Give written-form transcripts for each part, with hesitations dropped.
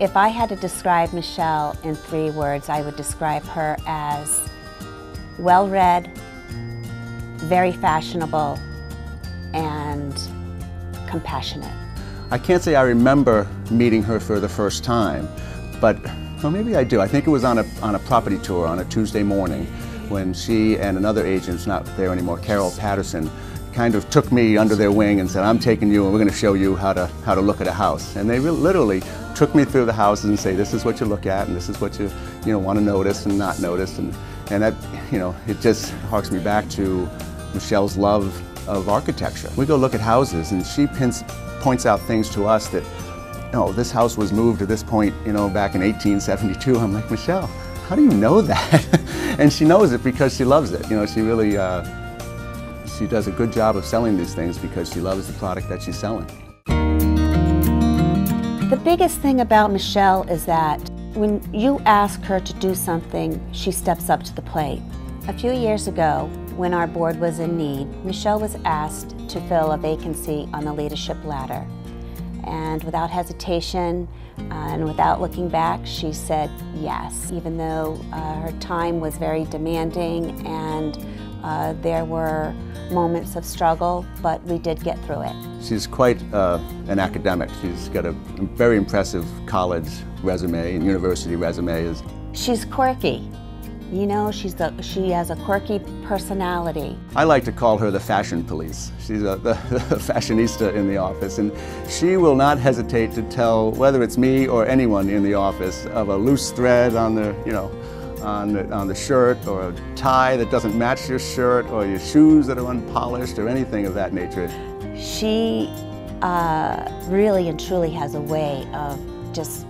If I had to describe Michelle in 3 words, I would describe her as well-read, very fashionable, and compassionate. I can't say I remember meeting her for the first time, but well, maybe I do. I think it was on a property tour on a Tuesday morning when she and another agent's not there anymore, Carol Patterson, kind of took me under their wing and said, I'm taking you and we're going to show you how to look at a house. And they literally took me through the houses and say, this is what you look at and this is what you want to notice and not notice. And that, it just harks me back to Michelle's love of architecture. We go look at houses and she points out things to us that, this house was moved to this point, back in 1872. I'm like, Michelle, how do you know that? And she knows it because she loves it. She really, she does a good job of selling these things because she loves the product that she's selling. The biggest thing about Michelle is that when you ask her to do something, she steps up to the plate. A few years ago, when our board was in need, Michelle was asked to fill a vacancy on the leadership ladder. And without hesitation and without looking back, she said yes, even though her time was very demanding and there were moments of struggle, but we did get through it. She's quite an academic. She's got a very impressive college resume and university resume. She's quirky. She has a quirky personality. I like to call her the fashion police. She's the fashionista in the office, and she will not hesitate to tell whether it's me or anyone in the office of a loose thread on the, on the shirt, or a tie that doesn't match your shirt, or your shoes that are unpolished, or anything of that nature. She really and truly has a way of just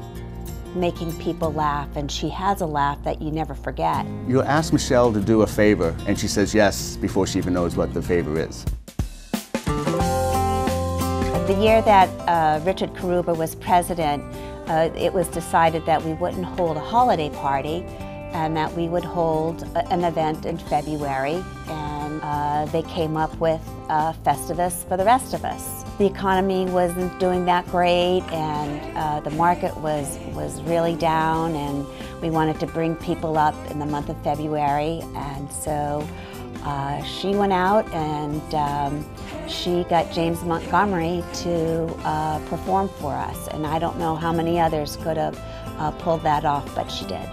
making people laugh, and she has a laugh that you never forget. You'll ask Michelle to do a favor, and she says yes before she even knows what the favor is. The year that Richard Karuba was president, it was decided that we wouldn't hold a holiday party and that we would hold an event in February, and they came up with Festivus for the rest of us. The economy wasn't doing that great, and the market was really down, and we wanted to bring people up in the month of February, and so she went out and she got James Montgomery to perform for us, and I don't know how many others could have pulled that off, but she did.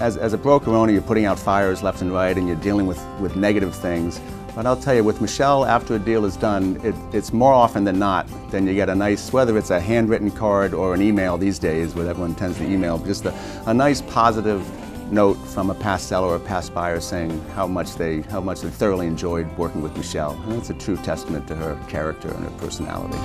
As a broker owner, you're putting out fires left and right, and you're dealing with negative things. But I'll tell you, with Michelle, after a deal is done, it's more often than not, then you get a nice, whether it's a handwritten card or an email these days, where everyone tends to email, just a nice positive note from a past seller or a past buyer saying how much they thoroughly enjoyed working with Michelle. And that's a true testament to her character and her personality.